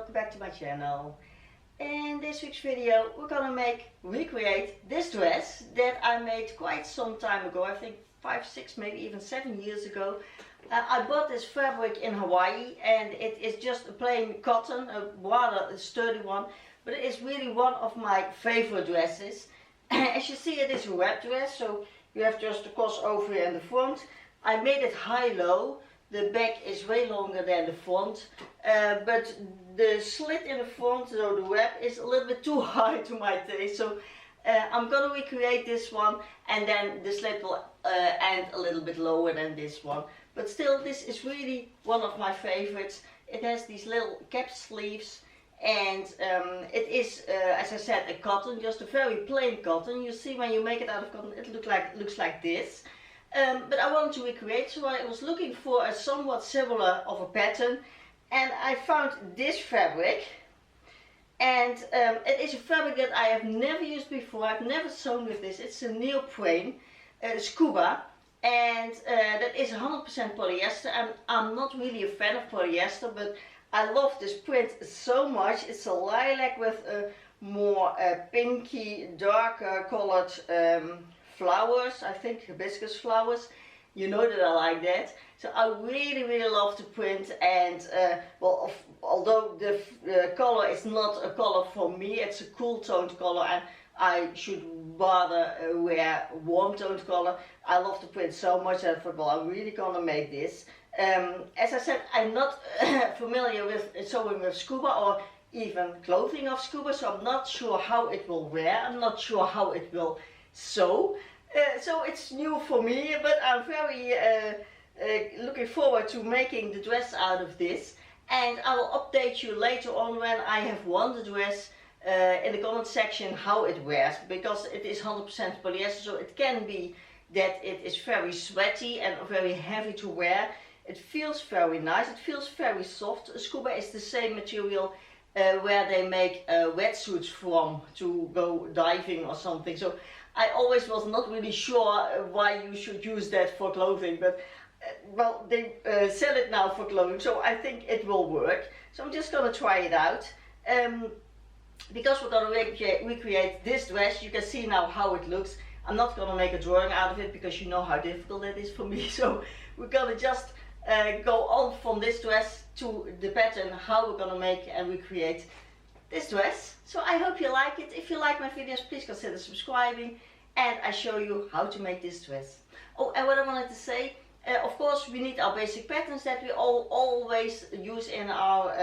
welcome back to my channel. In this week's video we're gonna recreate this dress that I made quite some time ago. I think 5, 6, maybe even 7 years ago. I bought this fabric in Hawaii and it is just a plain cotton, a rather sturdy one, but it is really one of my favorite dresses. As you see, it is a wrap dress, so you have just the crossover in the front. I made it high-low. The back is way longer than the front, but the slit in the front, so the wrap, is a little bit too high to my taste. So I'm going to recreate this one, and then the slit will end a little bit lower than this one. But still, this is really one of my favorites. It has these little cap sleeves, and it is, as I said, a cotton, just a very plain cotton. You see, when you make it out of cotton, it looks like this. But I wanted to recreate, so I was looking for a somewhat similar of a pattern, and I found this fabric. And it is a fabric that I have never used before. I've never sewn with this. It's a neoprene, Scuba, and that is 100% polyester. I'm not really a fan of polyester, but I love this print so much. It's a lilac with a more pinky, darker colored flowers, I think hibiscus flowers. You know that I like that. So I really love the print, and well, although the color is not a color for me, it's a cool toned color, and I should rather wear warm toned color. I love the print so much that I thought, well, I'm really gonna make this. As I said, I'm not familiar with sewing with Scuba or even clothing of Scuba, so I'm not sure how it will wear. I'm not sure how it will sew. So it's new for me, but I'm very looking forward to making the dress out of this. And I will update you later on when I have worn the dress in the comment section how it wears, because it is 100% polyester, so it can be that it is very sweaty and very heavy to wear. It feels very nice, it feels very soft. Scuba is the same material where they make wetsuits from to go diving or something. So I always was not really sure why you should use that for clothing, but well, they sell it now for clothing, so I think it will work. So I'm just gonna try it out. Because we're gonna recreate this dress, you can see now how it looks. I'm not gonna make a drawing out of it because you know how difficult it is for me. So we're gonna just go on from this dress to the pattern, how we're gonna make and recreate this dress. So I hope you like it. If you like my videos, please consider subscribing, and I show you how to make this dress. Oh, and what I wanted to say, of course we need our basic patterns that we always use in our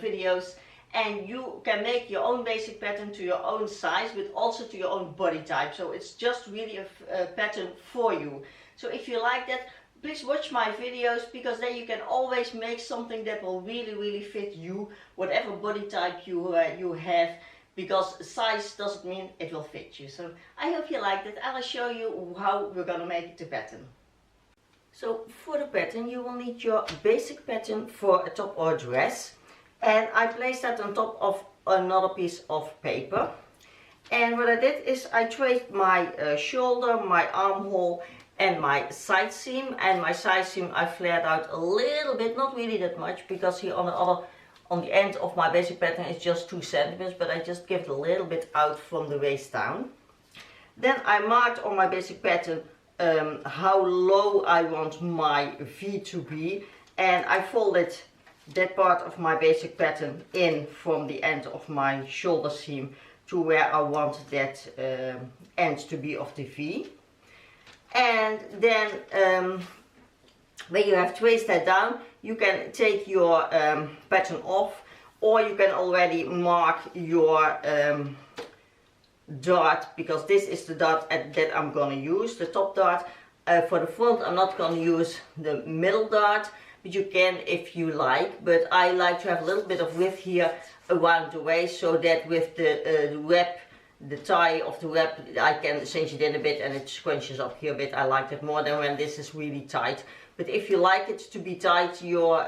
videos, and you can make your own basic pattern to your own size, but also to your own body type. So it's just really a pattern for you. So if you like that, please watch my videos, because then you can always make something that will really fit you, whatever body type you have, because size doesn't mean it will fit you. So I hope you liked it. I will show you how we're gonna make the pattern. So for the pattern you will need your basic pattern for a top or dress, and I placed that on top of another piece of paper. And what I did is I traced my shoulder, my armhole, and my side seam. And my side seam I flared out a little bit, not really that much, because here on the end of my basic pattern is just 2 centimeters, but I just give it a little bit out from the waist down. Then I marked on my basic pattern how low I want my V to be, and I folded that part of my basic pattern in from the end of my shoulder seam to where I want that end to be of the V. And then when you have traced that down, you can take your pattern off, or you can already mark your dart, because this is the dart that I'm going to use, the top dart. For the front I'm not going to use the middle dart, but you can if you like. But I like to have a little bit of width here around the waist, so that with the wrap, the tie of the wrap, I can cinch it in a bit and it scrunches up here a bit. I like it more than when this is really tight. But if you like it to be tight, your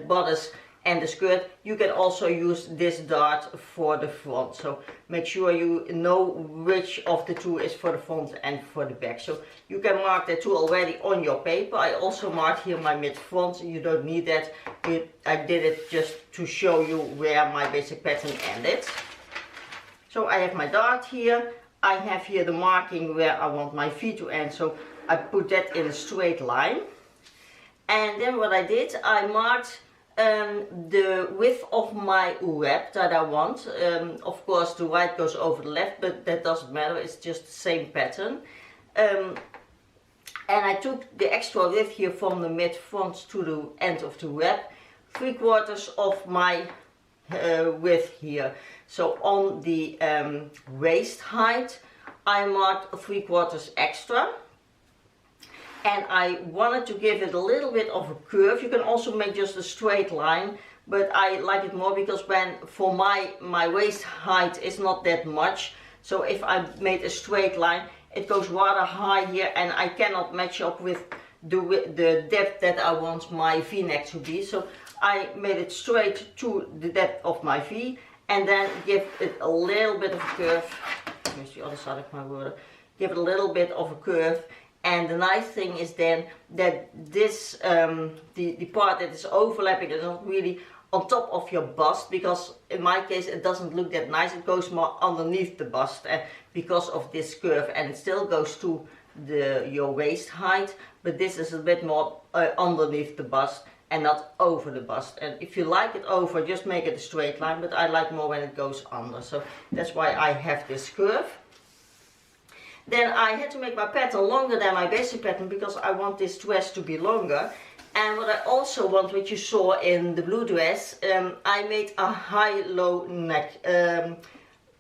bodice and the skirt, you can also use this dart for the front. So make sure you know which of the two is for the front and for the back. So you can mark that too already on your paper. I also marked here my mid front. You don't need that. I did it just to show you where my basic pattern ended. So I have my dart here. I have here the marking where I want my V to end. So I put that in a straight line. And then what I did, I marked the width of my web that I want. Of course the right goes over the left, but that doesn't matter, it's just the same pattern. And I took the extra width here from the mid front to the end of the web, 3/4 of my width here. So on the waist height I marked 3/4 extra. And I wanted to give it a little bit of a curve. You can also make just a straight line, but I like it more because for my waist height is not that much. So if I made a straight line, it goes rather high here and I cannot match up with the depth that I want my V-neck to be. So I made it straight to the depth of my V and then give it a little bit of a curve. Here's the other side of my ruler. Give it a little bit of a curve. And the nice thing is then that this, the part that is overlapping is not really on top of your bust, because in my case it doesn't look that nice. It goes more underneath the bust because of this curve, and it still goes to your waist height, but this is a bit more underneath the bust and not over the bust. And if you like it over, just make it a straight line, but I like more when it goes under. So that's why I have this curve. Then I had to make my pattern longer than my basic pattern because I want this dress to be longer. And what I also want, which you saw in the blue dress, I made a high-low neck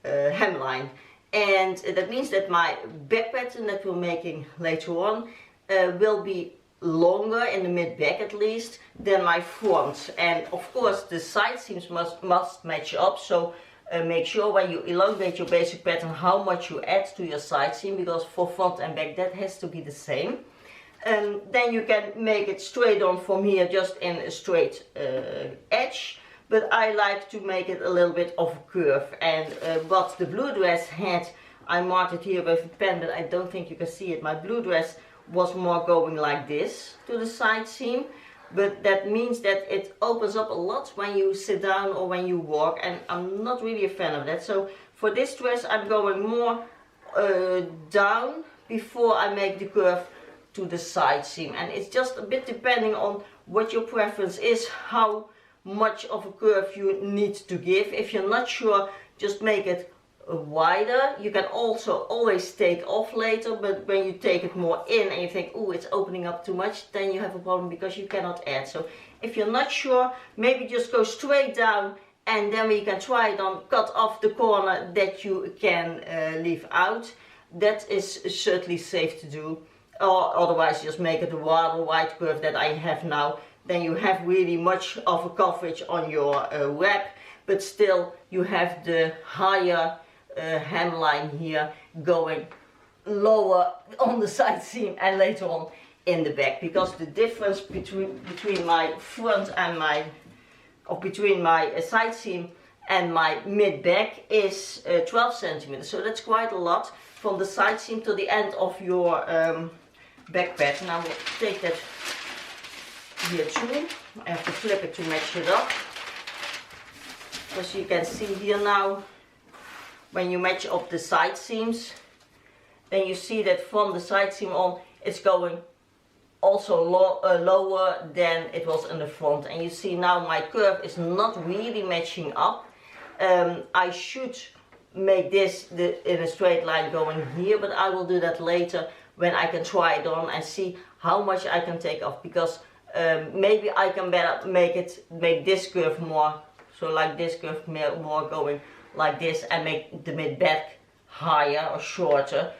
hemline. And that means that my back pattern that we're making later on will be longer in the mid-back at least than my front. And of course the side seams must match up. So make sure when you elongate your basic pattern how much you add to your side seam, because for front and back that has to be the same. And then you can make it straight on from here, just in a straight edge, but I like to make it a little bit of a curve. And what the blue dress had, I marked it here with a pen, but I don't think you can see it. My blue dress was more going like this to the side seam. But that means that it opens up a lot when you sit down or when you walk, and I'm not really a fan of that. So for this dress I'm going more down before I make the curve to the side seam. And it's just a bit depending on what your preference is, how much of a curve you need to give. If you're not sure, just make it wider. You can also always take off later, but when you take it more in and you think, oh, it's opening up too much, then you have a problem because you cannot add. So if you're not sure, maybe just go straight down, and then we can try it on, cut off the corner that you can leave out. That is certainly safe to do. Or otherwise just make it a rather wide curve that I have now. Then you have really much of a coverage on your web, but still you have the higher hemline here going lower on the side seam and later on in the back, because the difference between my front and between my side seam and my mid back is 12 centimeters. So that's quite a lot from the side seam to the end of your back pattern. I will take that here too. I have to flip it to match it up, because you can see here now, when you match up the side seams, then you see that from the side seam on it's going also lower than it was in the front. And you see now my curve is not really matching up. I should make this in a straight line going here, but I will do that later when I can try it on and see how much I can take off, because maybe I can better make this curve more, so like this curve more going like this, and make the mid back higher or shorter.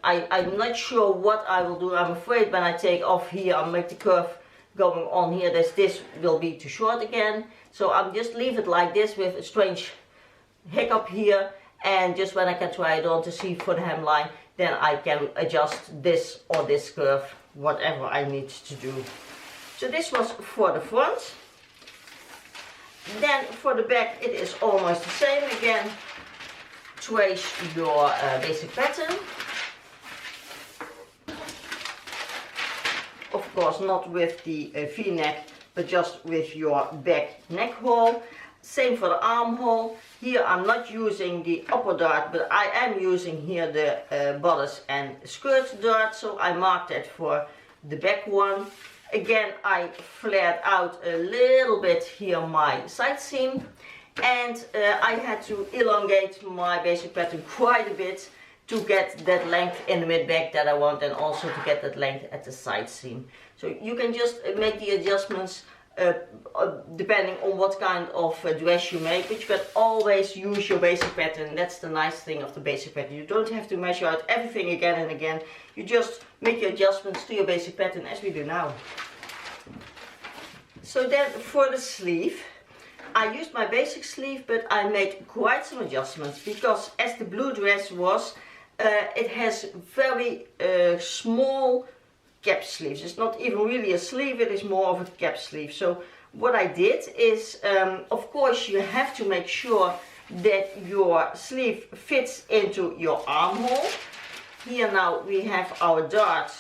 I'm not sure what I will do. I'm afraid when I take off here, I'll make the curve going on here, this will be too short again. So I'll just leave it like this with a strange hiccup here, and just when I can try it on to see for the hemline, then I can adjust this or this curve, whatever I need to do. So this was for the front. Then for the back it is almost the same again. Trace your basic pattern. Of course not with the V-neck, but just with your back neck hole. Same for the armhole. Here I'm not using the upper dart, but I am using here the bodice and skirt dart, so I marked that for the back one. Again, I flared out a little bit here my side seam, and I had to elongate my basic pattern quite a bit to get that length in the mid back that I want, and also to get that length at the side seam. So you can just make the adjustments depending on what kind of dress you make, but you can always use your basic pattern. That's the nice thing of the basic pattern. You don't have to measure out everything again and again. You just make your adjustments to your basic pattern as we do now. So then for the sleeve, I used my basic sleeve, but I made quite some adjustments because as the blue dress was, it has very small cap sleeves. It's not even really a sleeve, it is more of a cap sleeve. So what I did is, of course you have to make sure that your sleeve fits into your armhole. Here now we have our dart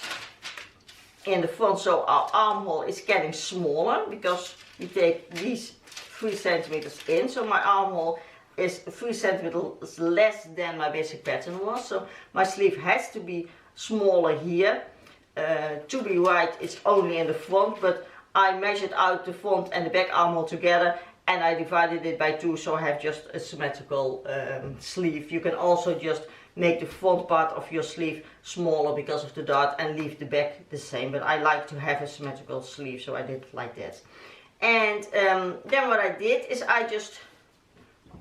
in the front, so our armhole is getting smaller because we take these 3 centimeters in. So my armhole is 3 centimeters less than my basic pattern was. So my sleeve has to be smaller here. To be right, it's only in the front, but I measured out the front and the back armhole together and I divided it by 2, so I have just a symmetrical sleeve. You can also just make the front part of your sleeve smaller because of the dart and leave the back the same, but I like to have a symmetrical sleeve, so I did it like that. And then what I did is I just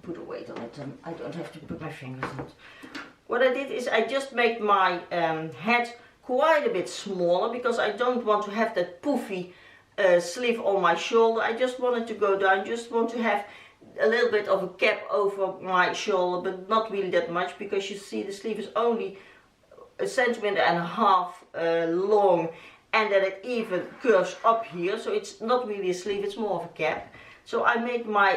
put a weight on it and I don't have to put my fingers on it. What I did is I just made my head quite a bit smaller because I don't want to have that poofy sleeve on my shoulder. I just wanted to go down, just want to have a little bit of a cap over my shoulder, but not really that much, because you see the sleeve is only 1.5 centimeters long, and that it even curves up here, so it's not really a sleeve, it's more of a cap. So I made my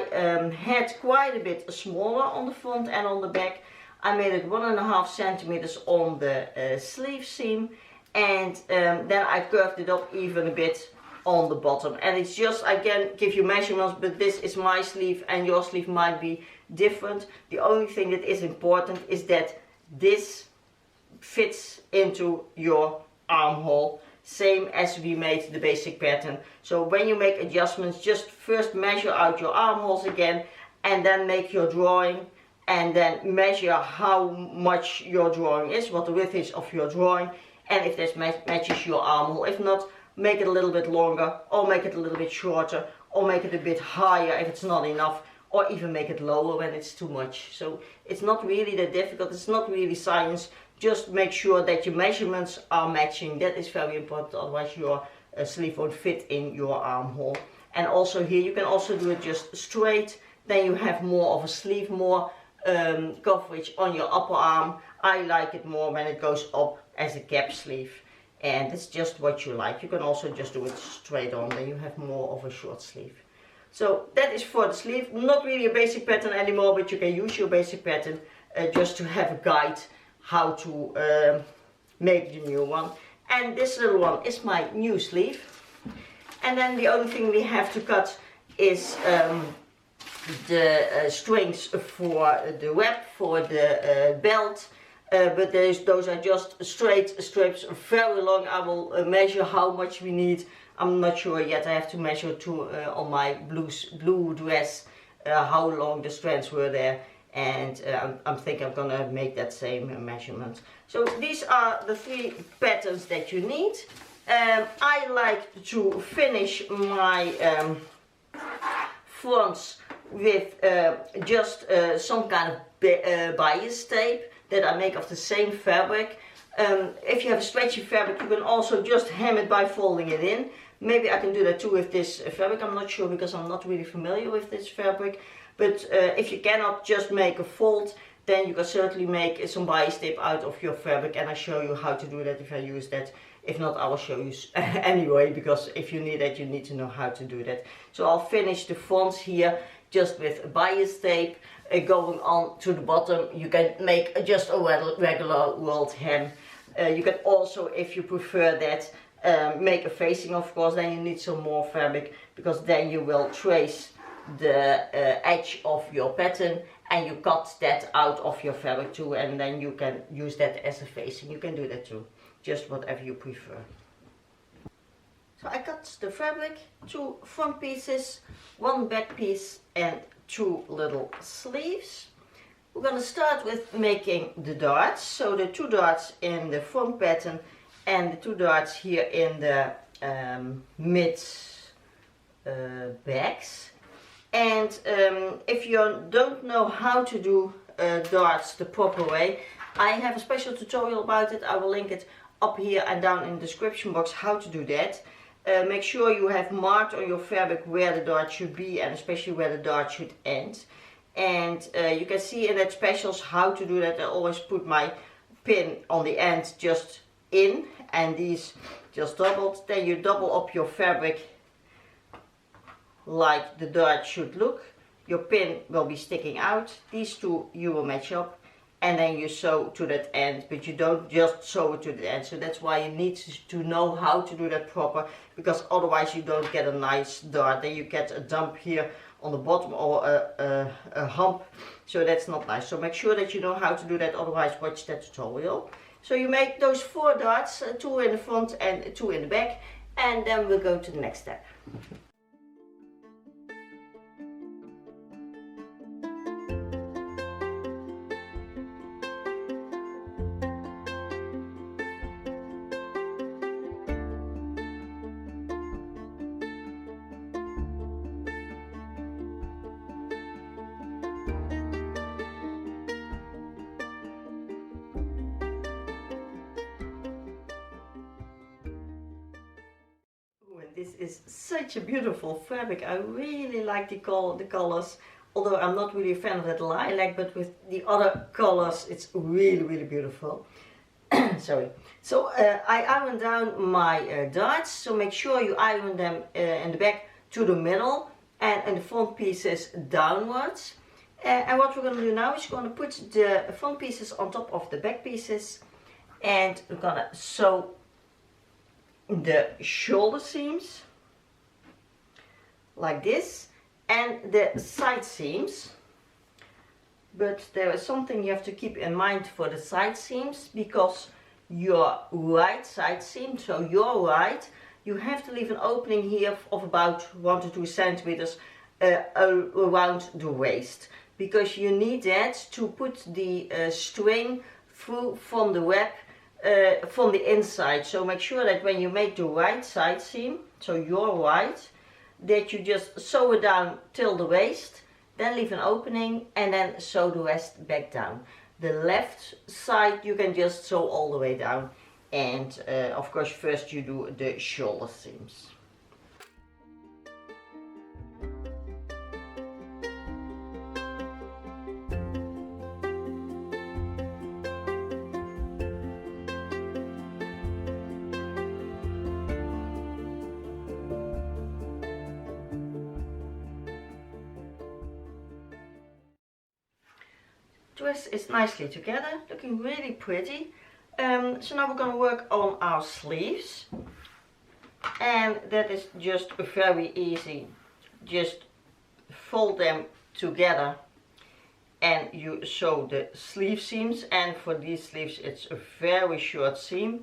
head quite a bit smaller on the front and on the back. I made it 1.5 centimeters on the sleeve seam, and then I curved it up even a bit on the bottom. And it's just, I can give you measurements, but this is my sleeve and your sleeve might be different. The only thing that is important is that this fits into your armhole, same as we made the basic pattern. So when you make adjustments, just first measure out your armholes again, and then make your drawing, and then measure how much your drawing is, what the width is of your drawing, and if this matches your armhole. If not, make it a little bit longer, or make it a little bit shorter, or make it a bit higher if it's not enough, or even make it lower when it's too much. So it's not really that difficult, it's not really science. Just make sure that your measurements are matching. That is very important, otherwise your sleeve won't fit in your armhole. And also here you can also do it just straight, then you have more of a sleeve, more coverage on your upper arm. I like it more when it goes up as a cap sleeve, and it's just what you like. You can also just do it straight on, then you have more of a short sleeve. So that is for the sleeve. Not really a basic pattern anymore, but you can use your basic pattern just to have a guide how to make the new one. And this little one is my new sleeve. And then the only thing we have to cut is the strings for the web, for the belt. But those are just straight strips, very long. I will measure how much we need. I'm not sure yet. I have to measure on my blue dress how long the strands were there. And I think I'm gonna make that same measurement. So these are the 3 patterns that you need. I like to finish my fronts with just some kind of bias tape that I make of the same fabric. If you have a stretchy fabric, you can also just hem it by folding it in. Maybe I can do that too with this fabric. I'm not sure because I'm not really familiar with this fabric. But if you cannot just make a fold, then you can certainly make some bias tape out of your fabric, and I show you how to do that if I use that. If not, I will show you anyway, because if you need that, you need to know how to do that. So I'll finish the fronts here just with bias tape. Going on to the bottom, you can make just a regular rolled hem. You can also, if you prefer that, make a facing, of course. Then you need some more fabric, because then you will trace the edge of your pattern and you cut that out of your fabric too, and then you can use that as a facing. You can do that too, just whatever you prefer. So I cut the fabric, 2 front pieces, 1 back piece and 2 little sleeves. We're going to start with making the darts. So the 2 darts in the front pattern and the 2 darts here in the mid backs. And if you don't know how to do darts the proper way, I have a special tutorial about it. I will link it up here and down in the description box how to do that. Make sure you have marked on your fabric where the dart should be, and especially where the dart should end. And you can see in that specials how to do that. I always put my pin on the end just in, and these just doubled. Then you double up your fabric like the dart should look. Your pin will be sticking out. These 2 you will match up, and then you sew to that end, but you don't just sew it to the end. So that's why you need to know how to do that proper, because otherwise you don't get a nice dart. Then you get a dump here on the bottom, or a hump, so that's not nice. So make sure that you know how to do that, otherwise watch that tutorial. So you make those 4 darts, 2 in the front and 2 in the back, and then we'll go to the next step. This is such a beautiful fabric. I really like the colors, although I'm not really a fan of that lilac, but with the other colors it's really beautiful. Sorry. So I iron down my darts, so make sure you iron them in the back to the middle and in the front pieces downwards. And what we're going to do now is we're going to put the front pieces on top of the back pieces, and we're going to sew the shoulder seams like this and the side seams. But there is something you have to keep in mind for the side seams, because your right side seam, so your right, you have to leave an opening here of about 1 to 2 centimeters around the waist, because you need that to put the string through from the web from the inside. So make sure that when you make the right side seam, so your right, that you just sew it down till the waist, then leave an opening and then sew the rest back down. The left side you can just sew all the way down, and of course first you do the shoulder seams. Dress is nicely together, looking really pretty. So now we're going to work on our sleeves, and that is just very easy. Just fold them together and you sew the sleeve seams, and for these sleeves it's a very short seam.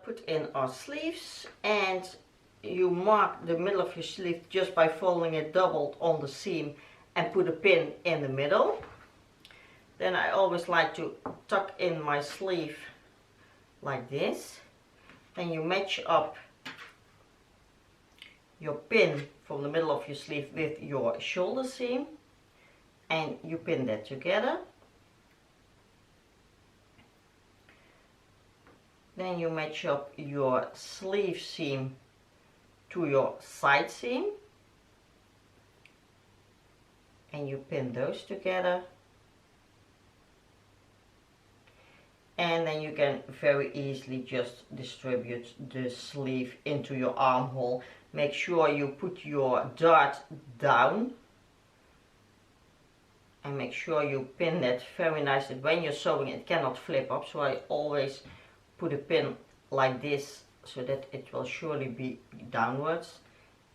Put in our sleeves, and you mark the middle of your sleeve just by folding it doubled on the seam and put a pin in the middle. Then I always like to tuck in my sleeve like this. Then you match up your pin from the middle of your sleeve with your shoulder seam, and you pin that together. Then you match up your sleeve seam to your side seam and you pin those together, and then you can very easily just distribute the sleeve into your armhole. Make sure you put your dart down and make sure you pin that very nicely. When you're sewing it cannot flip up, so I always put a pin like this so that it will surely be downwards,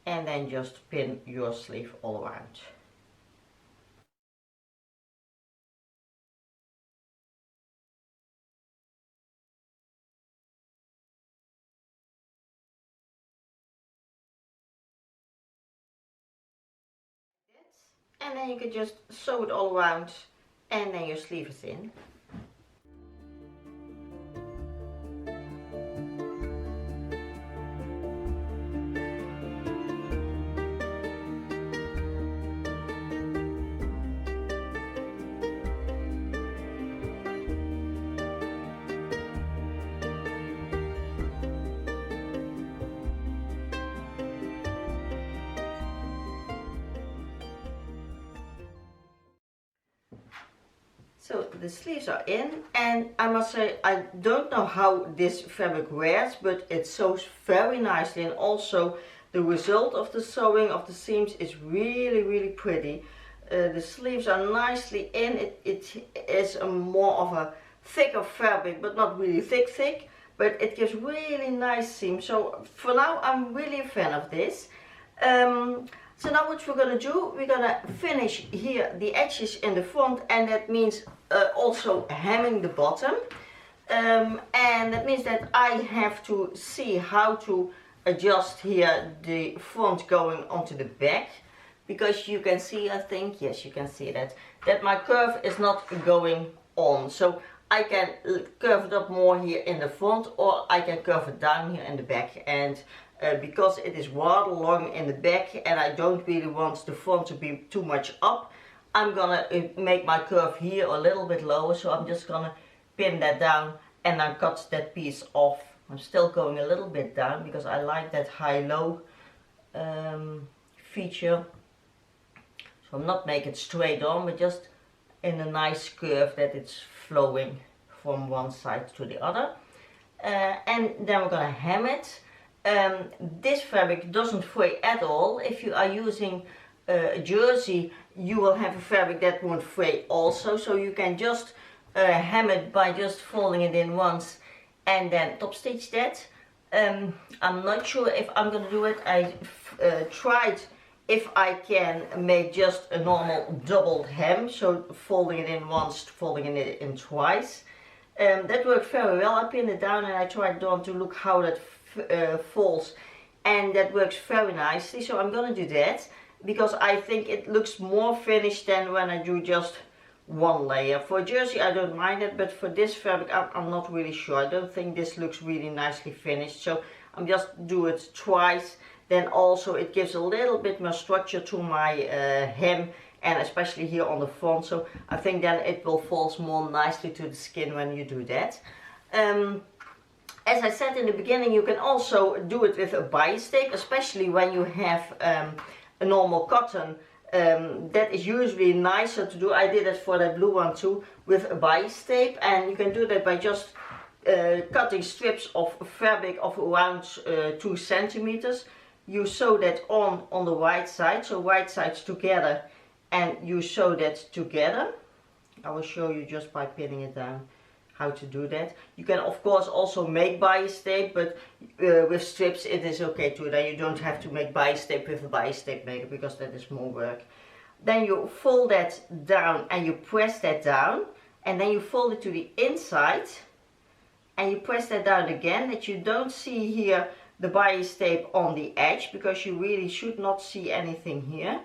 and then just pin your sleeve all around. And then you can just sew it all around and then your sleeve is in. So the sleeves are in, and I must say I don't know how this fabric wears, but it sews very nicely, and also the result of the sewing of the seams is really pretty. The sleeves are nicely in. It is more of a thicker fabric, but not really thick, but it gives really nice seams. So for now I'm really a fan of this. So now what we're going to do, we're going to finish here the edges in the front, and that means also hemming the bottom. And that means that I have to see how to adjust here the front going onto the back. Because you can see, I think, yes you can see that my curve is not going on. So I can curve it up more here in the front, or I can curve it down here in the back. And because it is rather long in the back and I don't really want the front to be too much up, I'm gonna make my curve here a little bit lower. So I'm just gonna pin that down and then cut that piece off. I'm still going a little bit down because I like that high-low feature. So I'm not making it straight on, but just in a nice curve that it's flowing from one side to the other. And then we're gonna hem it. This fabric doesn't fray at all. If you are using a jersey, you will have a fabric that won't fray also. So you can just hem it by just folding it in once and then top stitch that. I'm not sure if I'm gonna do it. I tried if I can make just a normal doubled hem, so folding it in once, folding it in twice. That worked very well. I pinned it down and I tried on to look how that falls, and that works very nicely. So I'm gonna do that because I think it looks more finished than when I do just one layer. For a jersey I don't mind it, but for this fabric I'm not really sure. I don't think this looks really nicely finished, so I'm just do it twice. Then also it gives a little bit more structure to my hem, and especially here on the front, so I think then it will fall more nicely to the skin when you do that. As I said in the beginning, you can also do it with a bias tape, especially when you have a normal cotton. That is usually nicer to do. I did it for that blue one too with a bias tape, and you can do that by just cutting strips of fabric of around 2 centimeters. You sew that on the right side, so right sides together, and you sew that together. I will show you just by pinning it down how to do that. You can of course also make bias tape, but with strips it is okay too. Then you don't have to make bias tape with a bias tape maker because that is more work. Then you fold that down and you press that down, and then you fold it to the inside and you press that down again, that you don't see here the bias tape on the edge, because you really should not see anything here.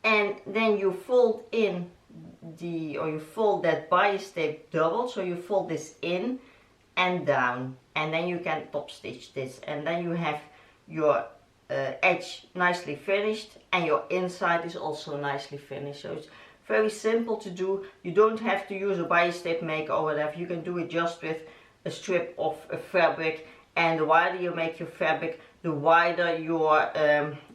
And then you fold in you fold that bias tape double, so you fold this in and down, and then you can top stitch this, and then you have your edge nicely finished and your inside is also nicely finished. So it's very simple to do. You don't have to use a bias tape maker or whatever. You can do it just with a strip of fabric, and the wider you make your fabric, the wider your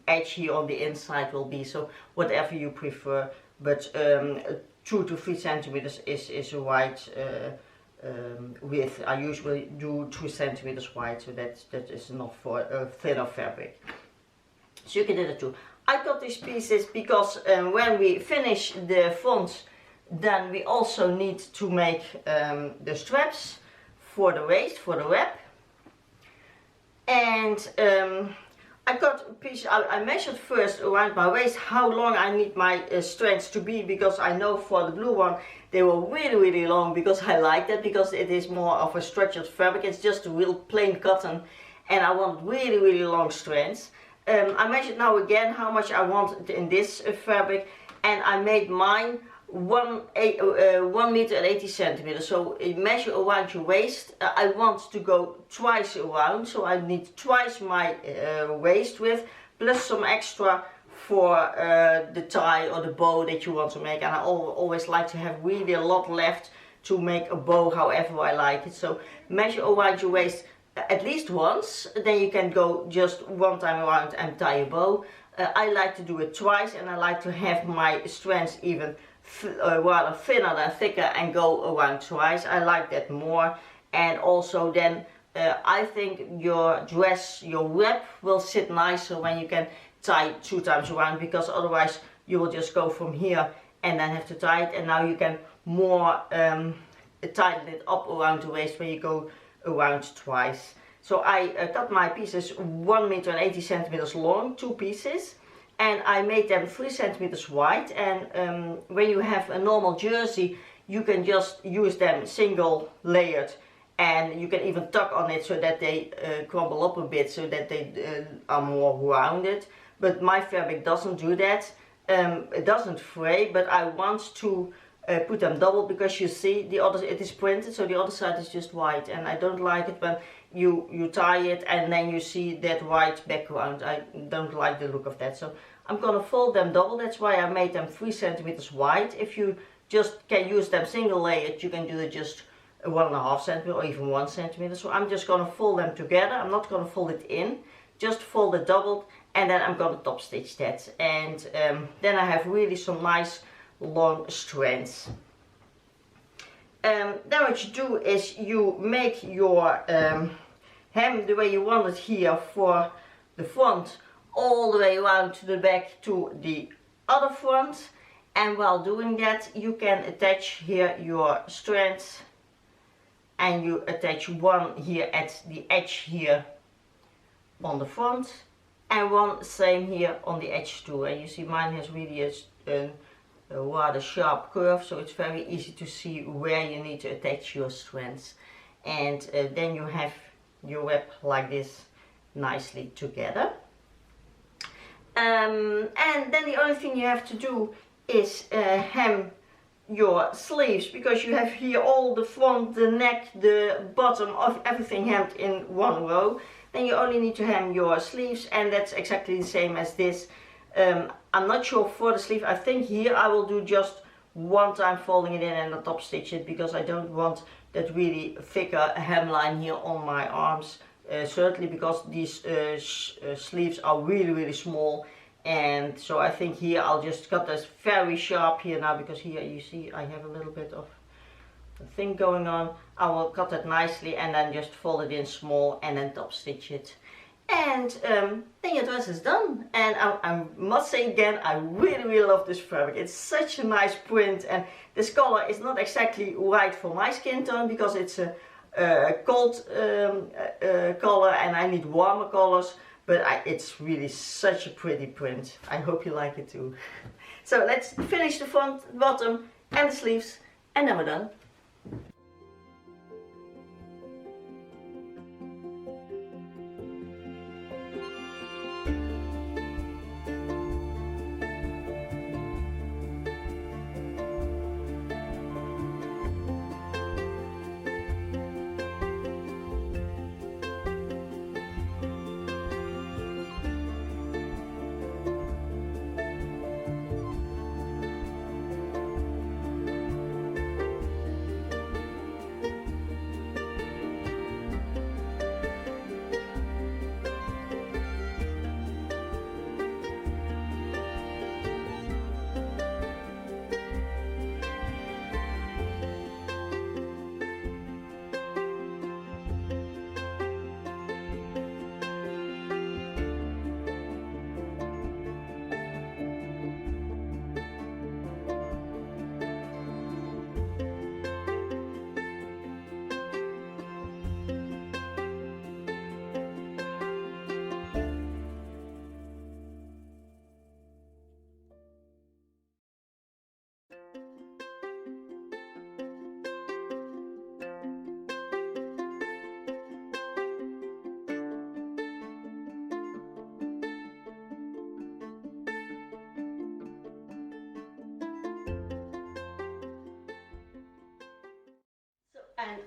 edge here on the inside will be. So whatever you prefer, but 2 to 3 centimeters is a wide width. I usually do 2 centimeters wide, so that is enough for a thinner fabric. So you can do that too. I got these pieces because when we finish the front, then we also need to make the straps for the waist, for the wrap. And I got a piece, I measured first around my waist how long I need my strands to be, because I know for the blue one they were really long, because I like that, because it is more of a structured fabric. It's just a real plain cotton, and I want really long strands. I measured now again how much I want in this fabric, and I made mine 1 meter and 80 centimeters. So measure around your waist. I want to go twice around, so I need twice my waist width plus some extra for the tie or the bow that you want to make. And I always like to have really a lot left to make a bow however I like it. So measure around your waist at least once, then you can go just one time around and tie a bow. I like to do it twice, and I like to have my strands even rather thinner than thicker and go around twice. I like that more. And also then I think your dress, your wrap will sit nicer when you can tie 2 times around, because otherwise you will just go from here and then have to tie it, and now you can more tighten it up around the waist when you go around twice. So I cut my pieces 1 meter and 80 centimeters long, 2 pieces, and I made them 3 centimeters wide. And when you have a normal jersey, you can just use them single layered, and you can even tuck on it so that they crumble up a bit, so that they are more rounded. But my fabric doesn't do that. It doesn't fray, but I want to put them double, because you see the other, it is printed, so the other side is just white, and I don't like it when you tie it and then you see that white background. I don't like the look of that. So I'm gonna fold them double. That's why I made them 3 centimeters wide. If you just can use them single layered, you can do it just 1.5 centimeter or even 1 centimeter. So I'm just gonna fold them together. I'm not gonna fold it in, just fold it doubled, and then I'm gonna top stitch that. And then I have really some nice long strands. Then what you do is you make your hem the way you want it here for the front, all the way around to the back to the other front. And while doing that, you can attach here your strands, and you attach one here at the edge here on the front, and one same here on the edge too. And you see mine has really a rather sharp curve, so it's very easy to see where you need to attach your strands. And then you have your web like this nicely together. And then the only thing you have to do is hem your sleeves, because you have here all the front, the neck, the bottom of everything hemmed in one row. Then you only need to hem your sleeves, and that's exactly the same as this. I'm not sure for the sleeve. I think here I will do just one time folding it in and then top stitch it, because I don't want that really thicker hemline here on my arms. Certainly because these sleeves are really small, and so I think here I'll just cut this very sharp here now, because here you see I have a little bit of a thing going on. I will cut it nicely and then just fold it in small and then top stitch it. And then your dress is done. And I must say again, I really love this fabric. It's such a nice print, and this color is not exactly right for my skin tone, because it's a cold color and I need warmer colors, but it's really such a pretty print. I hope you like it too. So let's finish the front, bottom and the sleeves, and then we're done.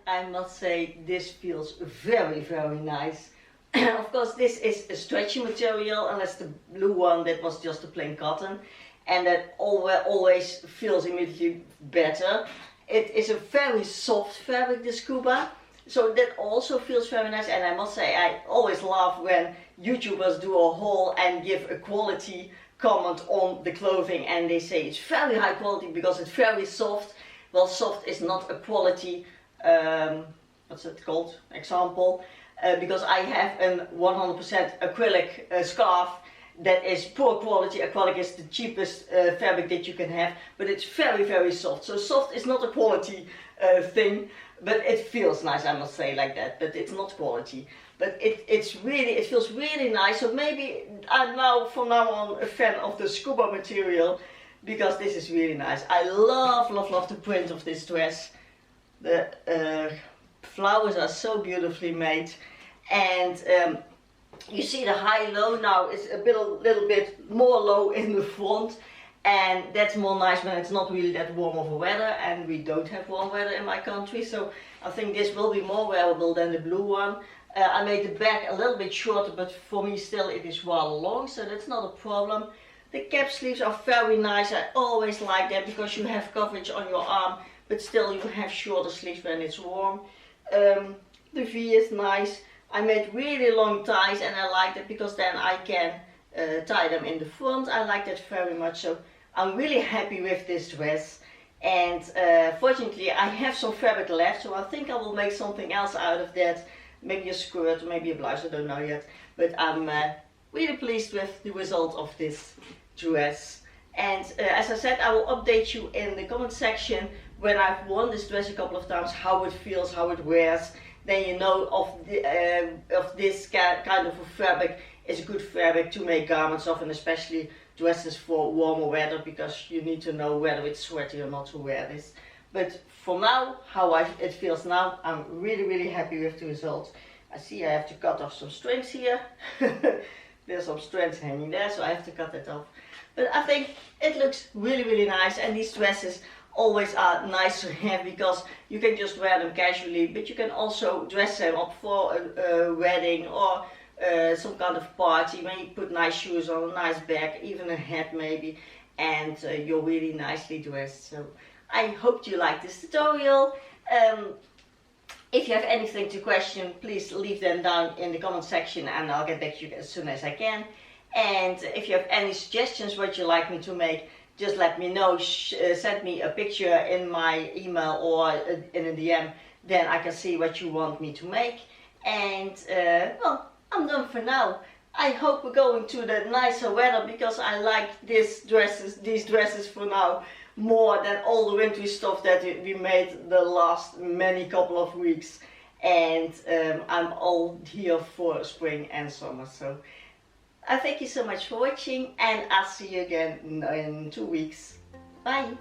I must say this feels very, very nice. Of course, this is a stretchy material, unless the blue one that was just a plain cotton, and that always feels immediately better. It is a very soft fabric, the Scuba, so that also feels very nice. And I must say, I always love when YouTubers do a haul and give a quality comment on the clothing, and they say it's very high quality because it's very soft. Well, soft is not a quality, what's it called, example, because I have a 100% acrylic scarf that is poor quality. Acrylic is the cheapest fabric that you can have, but it's very, very soft. So soft is not a quality thing, but it feels nice, I must say, like that. But it's not quality. But it feels really nice. So maybe I'm now, from now on, a fan of the Scuba material, because this is really nice. I love, love, love the print of this dress. The flowers are so beautifully made, and you see the high-low now is a little bit more low in the front, and that's more nice when it's not really that warm of a weather, and we don't have warm weather in my country, so I think this will be more wearable than the blue one. I made the back a little bit shorter, but for me still it is rather long, so that's not a problem. The cap sleeves are very nice. I always like them because you have coverage on your arm, but still you have shorter sleeves when it's warm. The V is nice. I made really long ties, and I like that because then I can tie them in the front. I like that very much, so I'm really happy with this dress. And fortunately I have some fabric left, so I think I will make something else out of that. Maybe a skirt, maybe a blouse, I don't know yet. But I'm really pleased with the result of this dress. And as I said, I will update you in the comment section when I've worn this dress a couple of times, how it feels, how it wears. Then you know of this kind of a fabric is a good fabric to make garments of, and especially dresses for warmer weather, because you need to know whether it's sweaty or not to wear this. But for now, how it feels now, I'm really, really happy with the result. I see I have to cut off some strings here. There's some strands hanging there, so I have to cut that off. But I think it looks really, really nice, and these dresses always are nice to have because you can just wear them casually, but you can also dress them up for a wedding or some kind of party when you put nice shoes on, a nice bag, even a hat maybe, and you're really nicely dressed. So I hope you like this tutorial. If you have anything to question, please leave them down in the comment section and I'll get back to you as soon as I can. And if you have any suggestions what you'd like me to make, just let me know. Send me a picture in my email or in a DM, then I can see what you want me to make. And well, I'm done for now. I hope we're going to the nicer weather, because I like these dresses for now more than all the wintry stuff that we made the last many couple of weeks. And I'm all here for spring and summer. So I thank you so much for watching, and I'll see you again in 2 weeks. Bye!